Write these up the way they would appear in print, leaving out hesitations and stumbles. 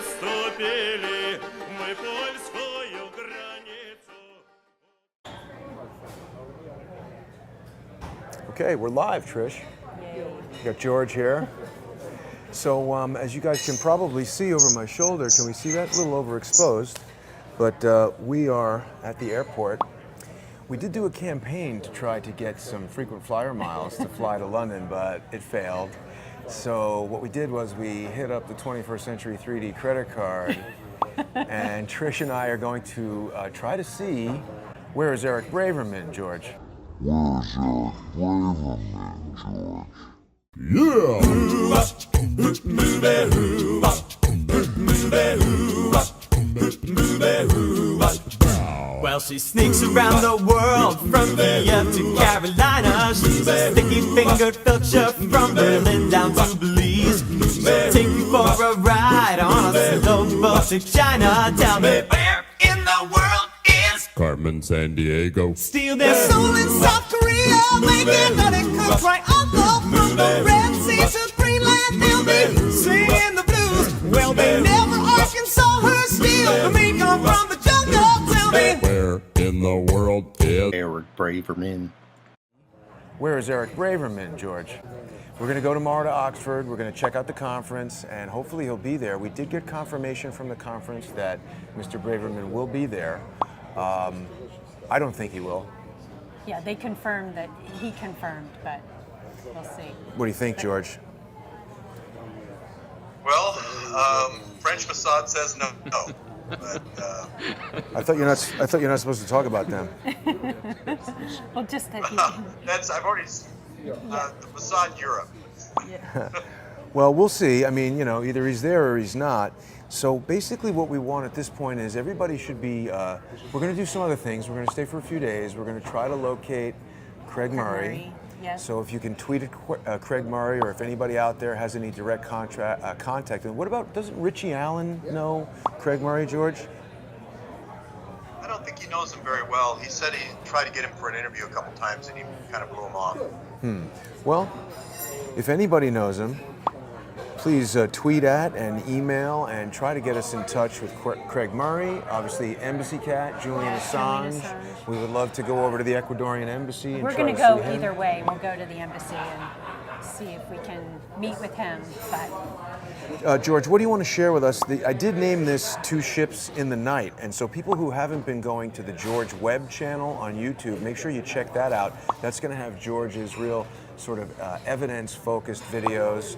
переступили мы польскую границу. Okay, we're live, Trish. Yay. We got George here. So as you guys can probably see over my shoulder, can we see that? A little overexposed, but we are at the airport. We did do a campaign to try to get some frequent flyer miles to fly to London, but it failed. So what we did was we hit up the 21st Century 3D credit card, and Trish and I are going to try to see, where is Eric Braverman, George? Where's Eric Braverman, George? Well, she sneaks around the world from Kiev to Carolina. She's a sticky-fingered filcher from Berlin down to Belize. She'll take you for a ride on a slow boat to China. Tell me, where in the world is Carmen Sandiego. steal their soul in South Korea? Making honey cooks right off from the Red Sea to Greenland. They'll be singing the blues. Well, they never Arkansas her steal the meat come from the jungle. Tell me, Where in the world is Eric Braverman? Where is Eric Braverman, George? We're going to go tomorrow to Oxford. We're going to check out the conference, and hopefully he'll be there. We did get confirmation from the conference that Mr. Braverman will be there. I don't think he will. Yeah, they confirmed that he confirmed, but we'll see. What do you think, George? Well, French Mossad says no. But, I thought you're not supposed to talk about them. Well, just that he. I've already the Mossad Europe. Well, we'll see. I mean, you know, either he's there or he's not. So basically what we want at this point is everybody should be, we're going to do some other things. We're going to stay for a few days. We're going to try to locate Craig Murray. Yes. So if you can tweet at Craig Murray, or if anybody out there has any direct contact. And what about, doesn't Richie Allen know Craig Murray, George? I don't think he knows him very well. He said he tried to get him for an interview a couple times and he kind of blew him off. Well, if anybody knows him, please tweet at and email and try to get us in touch with Craig Murray, obviously Embassy Cat, Julian Assange. We would love to go over to the Ecuadorian embassy and We're try going to to go see him. either way. We'll go to the embassy and see if we can meet with him. But George, what do you want to share with us? I did name this Two Ships in the Night, and so people who haven't been going to the George Webb channel on YouTube, make sure you check that out. That's going to have George's real sort of evidence-focused videos.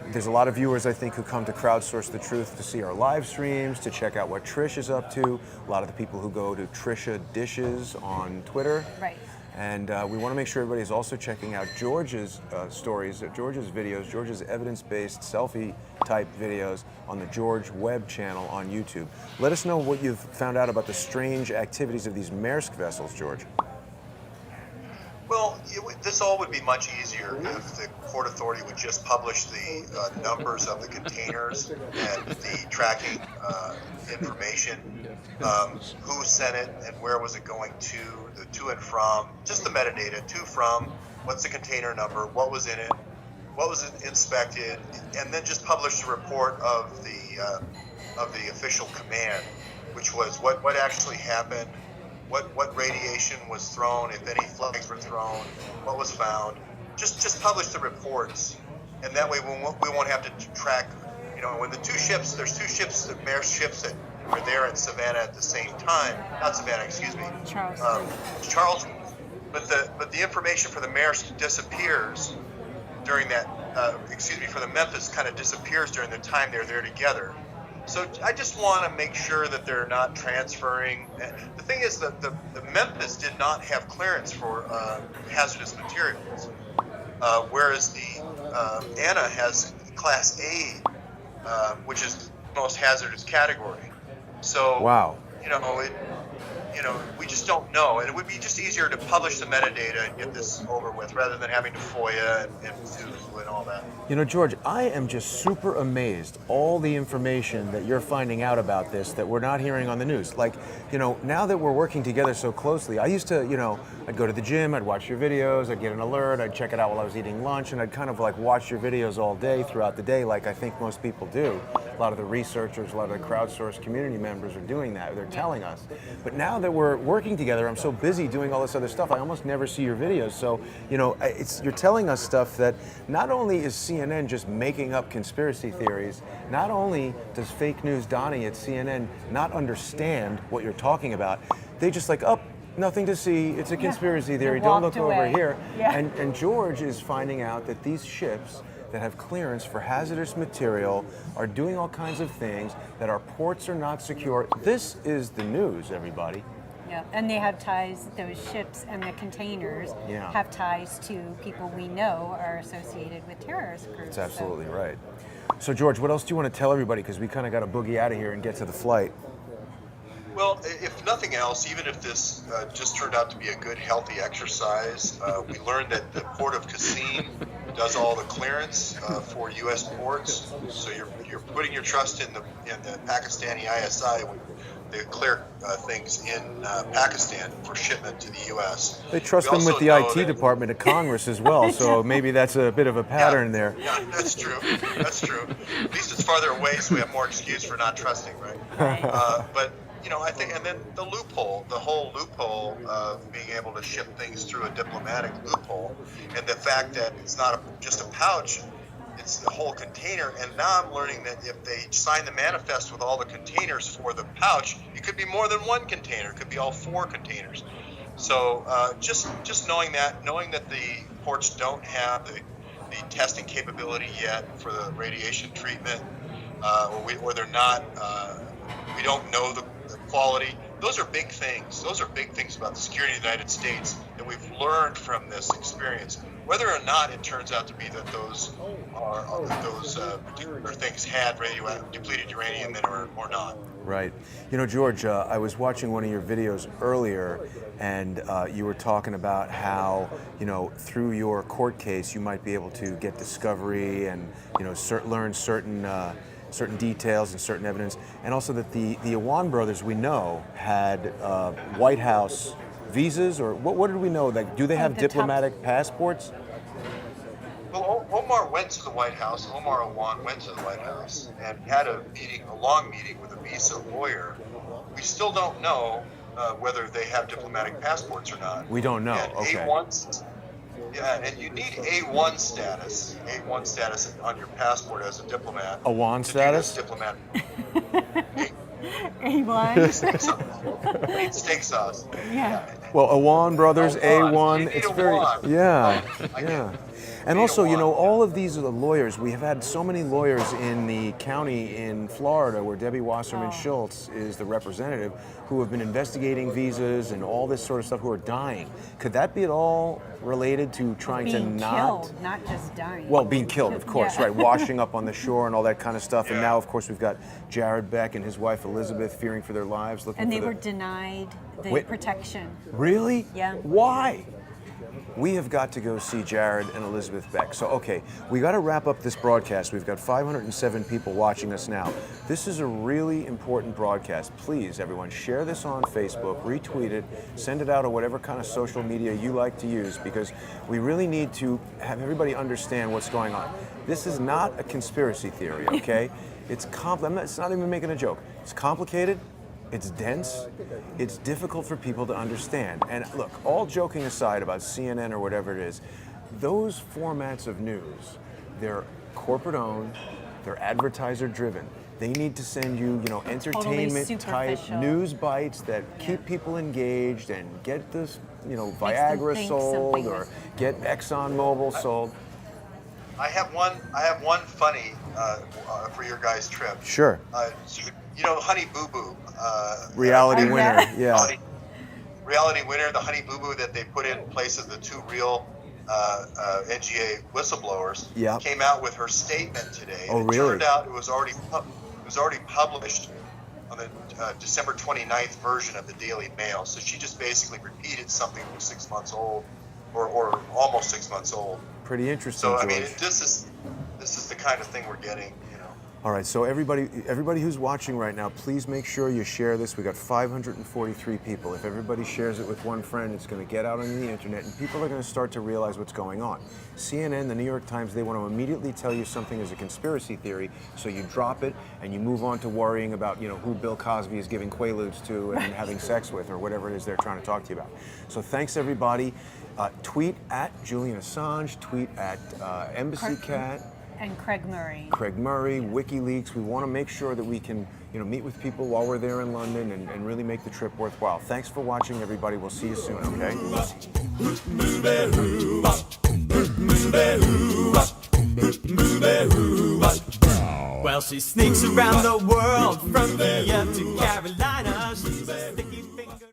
There's a lot of viewers, I think, who come to Crowdsource the Truth to see our live streams, to check out what Trish is up to. A lot of the people who go to Trisha Dishes on Twitter. right. And we want to make sure everybody is also checking out George's stories, George's videos, George's evidence-based selfie-type videos on the George Webb channel on YouTube. Let us know what you've found out about the strange activities of these Maersk vessels, George. Well, this all would be much easier if the Port Authority would just publish the numbers of the containers and the tracking information, who sent it and where was it going to and from, just the metadata, to, from, what's the container number, what was in it, what was it inspected, and then just publish the report of the official command, which was what actually happened. What radiation was thrown, if any flags were thrown, what was found. Just publish the reports, and that way we won't have to track. You know, when there's two ships, the Maersk ships that were there in Savannah at the same time. Not Savannah, excuse me. Charleston. But the information for the Maersk disappears during that. For the Memphis kind of disappears during the time they're there together. So I just want to make sure that they're not transferring. The thing is that the Memphis did not have clearance for hazardous materials, whereas the Anna has Class A, which is the most hazardous category. So Wow. We just don't know, and it would be just easier to publish the metadata and get this over with, rather than having to FOIA and Foo and all that. You know, George, I am just super amazed all the information that you're finding out about this that we're not hearing on the news. Like, you know, now that we're working together so closely, I used to, I'd go to the gym, I'd watch your videos, I'd get an alert, I'd check it out while I was eating lunch, and I'd kind of like watch your videos all day throughout the day like I think most people do. lot of the researchers, a lot of the crowdsourced community members are doing that. They're telling us. But now that we're working together, I'm so busy doing all this other stuff, I almost never see your videos. So, you know, you're telling us stuff that not only is CNN just making up conspiracy theories, not only does fake news Donnie at CNN not understand what you're talking about, they just like, oh, nothing to see, it's a conspiracy theory, don't look over here. Yeah. And George is finding out that these ships that have clearance for hazardous material are doing all kinds of things, that our ports are not secure. This is the news, everybody. Yeah, and they have ties, those ships and the containers have ties to people we know are associated with terrorist groups. That's absolutely right. So George, what else do you want to tell everybody? Because we kind of got to boogie out of here and get to the flight. Well, if nothing else, even if this just turned out to be a good, healthy exercise, we learned that the Port of Qassim does all the clearance for U.S. ports. So you're putting your trust in the Pakistani ISI when they clear things in Pakistan for shipment to the U.S. They trust them with the IT department of Congress as well, so maybe that's a bit of a pattern there. Yeah, that's true. That's true. At least it's farther away, so we have more excuse for not trusting, right? But you know, I think, and then the loophole, the whole loophole of being able to ship things through a diplomatic loophole, and the fact that it's not just a pouch, it's the whole container. And now I'm learning that if they sign the manifest with all the containers for the pouch, it could be more than one container. It could be all 4 containers. So just knowing that the ports don't have the testing capability yet for the radiation treatment, or they're not, we don't know the quality. Those are big things. Those are big things about the security of the United States that we've learned from this experience. Whether or not it turns out to be that those particular things had depleted uranium in them or not. Right. You know, George, I was watching one of your videos earlier, and you were talking about how, you know, through your court case, you might be able to get discovery and, you know, learn certain details and certain evidence, and also that the Awan brothers, we know, had White House visas, or what did we know? Like, do they have diplomatic passports? Well, Omar went to the White House. Omar Awan went to the White House and had a long meeting with a visa lawyer. We still don't know whether they have diplomatic passports or not. We don't know. And okay. Yeah, and you need A1 status on your passport as a diplomat. Awan status? Diplomat. A1. Great steak sauce. Yeah. Well, Awan brothers, A1. You need It's a very Awan. yeah. And also, you know, all of these are the lawyers. We have had so many lawyers in the county in Florida where Debbie Wasserman Schultz is the representative, who have been investigating visas and all this sort of stuff, who are dying. Could that be at all related to trying to not... killed, not just dying. Well, being killed, of course, Yeah. right? Washing up on the shore and all that kind of stuff. And now, of course, we've got Jared Beck and his wife Elizabeth fearing for their lives. And they were denied the protection. Really? Yeah. Why? We have got to go see Jared and Elizabeth Beck. So, okay, we got to wrap up this broadcast. We've got 507 people watching us now. This is a really important broadcast. Please, everyone, share this on Facebook, retweet it, send it out on whatever kind of social media you like to use, because we really need to have everybody understand what's going on. This is not a conspiracy theory, okay? It's not even making a joke. It's complicated. It's dense, it's difficult for people to understand. And look, all joking aside about CNN or whatever it is, those formats of news, they're corporate owned, they're advertiser driven. They need to send you, you know, entertainment type news bites that keep people engaged and get this, you know, Viagra sold or get ExxonMobil sold. I have one funny for your guys' trip. Sure. You know, Honey Boo Boo. Reality winner, yeah. Reality winner, the Honey Boo Boo that they put in place of the 2 real NGA whistleblowers, came out with her statement today. Oh, really? It turned out it was already published on the December 29th version of the Daily Mail. So she just basically repeated something that was 6 months old, or almost 6 months old. Pretty interesting. So I George. mean, this is the kind of thing we're getting. All right, so everybody who's watching right now, please make sure you share this. We got 543 people. If everybody shares it with one friend, it's going to get out on the internet, and people are going to start to realize what's going on. CNN, the New York Times, they want to immediately tell you something is a conspiracy theory, so you drop it and you move on to worrying about, who Bill Cosby is giving quaaludes to and having sex with, or whatever it is they're trying to talk to you about. So thanks everybody. Tweet at Julian Assange. Tweet at Embassy Cat. And Craig Murray. Craig Murray, WikiLeaks. We want to make sure that we can, meet with people while we're there in London and really make the trip worthwhile. Thanks for watching, everybody. We'll see you soon, okay? Well, she sneaks around the world from Kiev to Carolina. She's a sticky finger.